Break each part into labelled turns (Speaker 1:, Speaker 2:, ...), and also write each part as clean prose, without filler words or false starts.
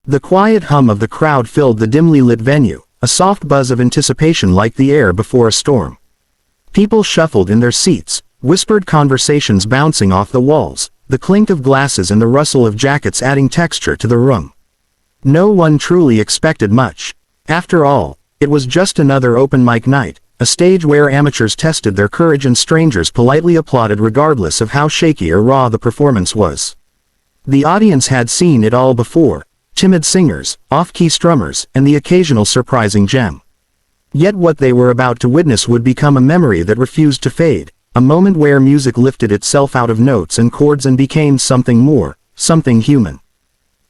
Speaker 1: The quiet hum of the crowd filled the dimly lit venue, a soft buzz of anticipation like the air before a storm. People shuffled in their seats, whispered conversations bouncing off the walls, the clink of glasses and the rustle of jackets adding texture to the room. No one truly expected much. After all, it was just another open mic night, a stage where amateurs tested their courage and strangers politely applauded regardless of how shaky or raw the performance was. The audience had seen it all before: timid singers, off-key strummers, and the occasional surprising gem. Yet what they were about to witness would become a memory that refused to fade, a moment where music lifted itself out of notes and chords and became something more, something human.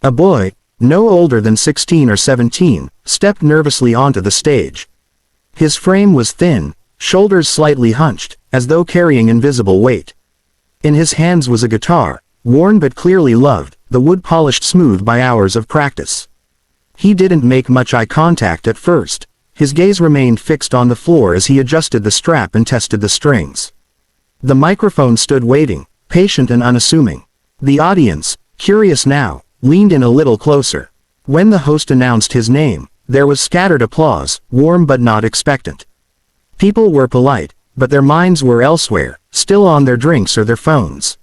Speaker 1: A boy, no older than 16 or 17, stepped nervously onto the stage. His frame was thin, shoulders slightly hunched, as though carrying invisible weight. In his hands was a guitar, worn but clearly loved, the wood polished smooth by hours of practice. He didn't make much eye contact at first. His gaze remained fixed on the floor as he adjusted the strap and tested the strings. The microphone stood waiting, patient and unassuming. The audience, curious now, leaned in a little closer. When the host announced his name, there was scattered applause, warm but not expectant. People were polite, but their minds were elsewhere, still on their drinks or their phones.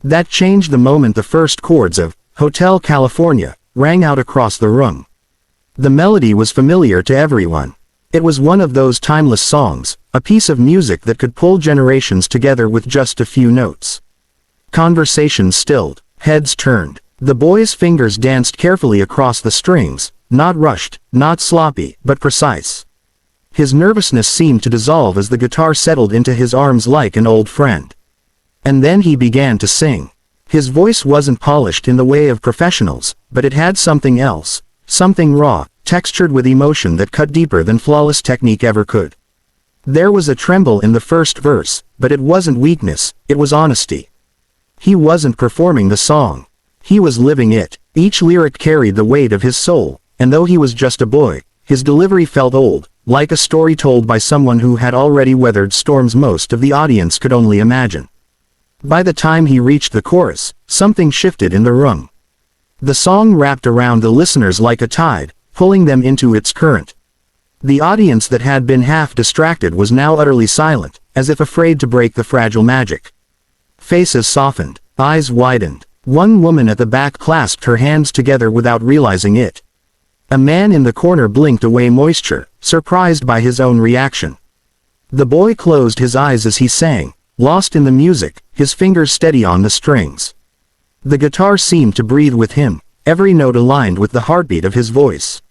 Speaker 1: That changed the moment the first chords of "Hotel California" rang out across the room. The melody was familiar to everyone. It was one of those timeless songs, a piece of music that could pull generations together with just a few notes. Conversations stilled, heads turned. The boy's fingers danced carefully across the strings, not rushed, not sloppy, but precise. His nervousness seemed to dissolve as the guitar settled into his arms like an old friend. And then he began to sing. His voice wasn't polished in the way of professionals, but it had something else, something raw, textured with emotion that cut deeper than flawless technique ever could. There was a tremble in the first verse, but it wasn't weakness, it was honesty. He wasn't performing the song. He was living it. Each lyric carried the weight of his soul, and though he was just a boy, his delivery felt old, like a story told by someone who had already weathered storms most of the audience could only imagine. By the time he reached the chorus, something shifted in the room. The song wrapped around the listeners like a tide, pulling them into its current. The audience that had been half distracted was now utterly silent, as if afraid to break the fragile magic. Faces softened, eyes widened. One woman at the back clasped her hands together without realizing it. A man in the corner blinked away moisture, surprised by his own reaction. The boy closed his eyes as he sang, lost in the music, his fingers steady on the strings. The guitar seemed to breathe with him, every note aligned with the heartbeat of his voice.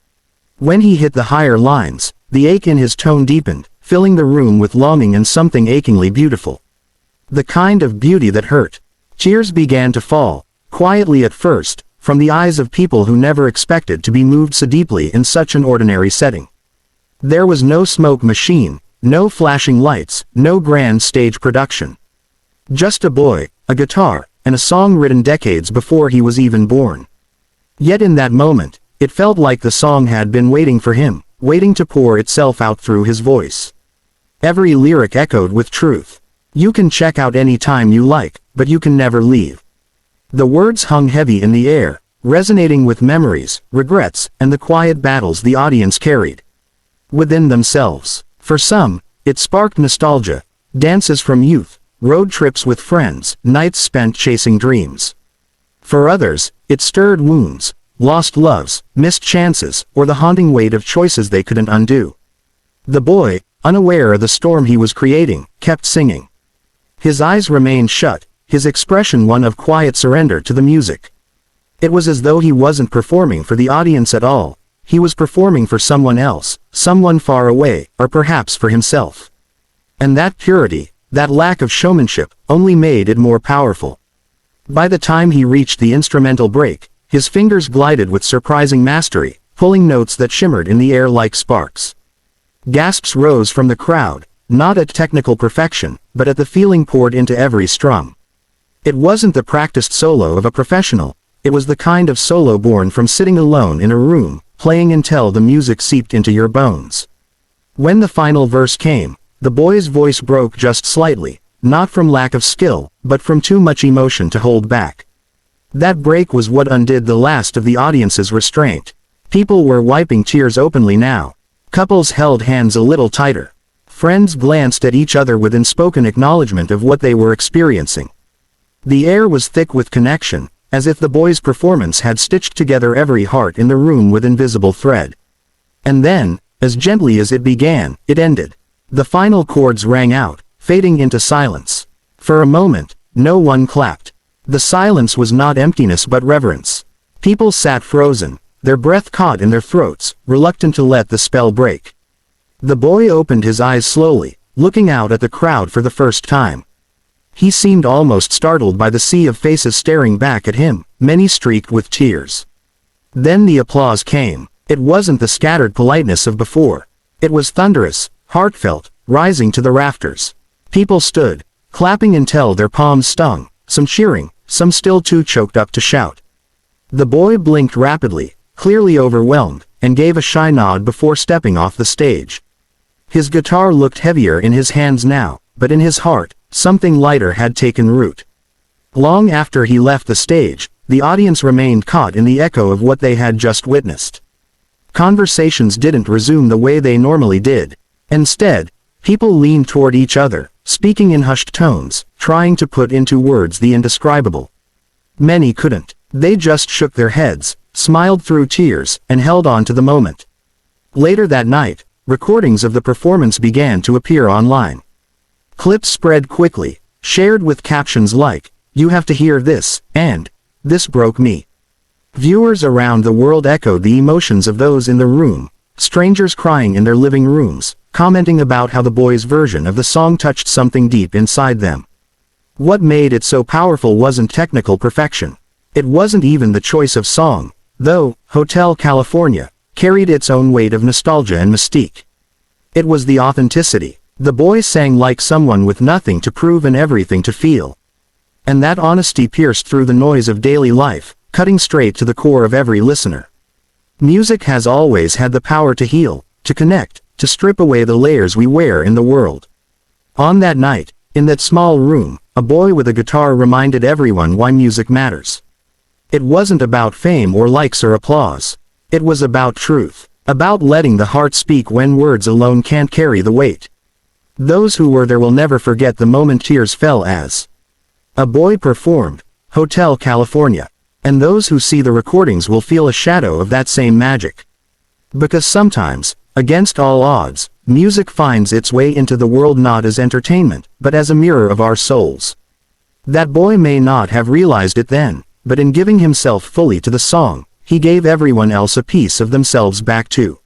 Speaker 1: When he hit the higher lines, the ache in his tone deepened, filling the room with longing and something achingly beautiful. The kind of beauty that hurt. Cheers began to fall, quietly at first, from the eyes of people who never expected to be moved so deeply in such an ordinary setting. There was no smoke machine, no flashing lights, no grand stage production. Just a boy, a guitar, and a song written decades before he was even born. Yet in that moment, it felt like the song had been waiting for him, waiting to pour itself out through his voice. Every lyric echoed with truth. You can check out any time you like, but you can never leave. The words hung heavy in the air, resonating with memories, regrets, and the quiet battles the audience carried within themselves. For some, it sparked nostalgia, dances from youth, road trips with friends, nights spent chasing dreams. For others, it stirred wounds, lost loves, missed chances, or the haunting weight of choices they couldn't undo. The boy, unaware of the storm he was creating, kept singing. His eyes remained shut, his expression one of quiet surrender to the music. It was as though he wasn't performing for the audience at all. He was performing for someone else, someone far away, or perhaps for himself. And that purity, that lack of showmanship, only made it more powerful. By the time he reached the instrumental break, his fingers glided with surprising mastery, pulling notes that shimmered in the air like sparks. Gasps rose from the crowd, not at technical perfection, but at the feeling poured into every strum. It wasn't the practiced solo of a professional, it was the kind of solo born from sitting alone in a room, playing until the music seeped into your bones. When the final verse came, the boy's voice broke just slightly, not from lack of skill, but from too much emotion to hold back. That break was what undid the last of the audience's restraint. People were wiping tears openly now. Couples held hands a little tighter. Friends glanced at each other with unspoken acknowledgement of what they were experiencing. The air was thick with connection, as if the boys' performance had stitched together every heart in the room with invisible thread. And then, as gently as it began, it ended. The final chords rang out, fading into silence. For a moment, no one clapped. The silence was not emptiness but reverence. People sat frozen, their breath caught in their throats, reluctant to let the spell break. The boy opened his eyes slowly, looking out at the crowd for the first time. He seemed almost startled by the sea of faces staring back at him, many streaked with tears. Then the applause came. It wasn't the scattered politeness of before. It was thunderous, heartfelt, rising to the rafters. People stood, clapping until their palms stung, some cheering, some still too choked up to shout. The boy blinked rapidly, clearly overwhelmed, and gave a shy nod before stepping off the stage. His guitar looked heavier in his hands now, but in his heart, something lighter had taken root. Long after he left the stage, the audience remained caught in the echo of what they had just witnessed. Conversations didn't resume the way they normally did. Instead, people leaned toward each other, speaking in hushed tones, trying to put into words the indescribable. Many couldn't. They just shook their heads, smiled through tears, and held on to the moment. Later that night, recordings of the performance began to appear online. Clips spread quickly, shared with captions like, "You have to hear this," and "This broke me." Viewers around the world echoed the emotions of those in the room, strangers crying in their living rooms, commenting about how the boys' version of the song touched something deep inside them. What made it so powerful wasn't technical perfection. It wasn't even the choice of song, though Hotel California carried its own weight of nostalgia and mystique. It was the authenticity. The boy sang like someone with nothing to prove and everything to feel. And that honesty pierced through the noise of daily life, cutting straight to the core of every listener. Music has always had the power to heal, to connect, to strip away the layers we wear in the world. On that night, in that small room, a boy with a guitar reminded everyone why music matters. It wasn't about fame or likes or applause. It was about truth, about letting the heart speak when words alone can't carry the weight. Those who were there will never forget the moment tears fell as a boy performed Hotel California, and those who see the recordings will feel a shadow of that same magic. Because sometimes, against all odds, music finds its way into the world not as entertainment, but as a mirror of our souls. That boy may not have realized it then, but in giving himself fully to the song, he gave everyone else a piece of themselves back too.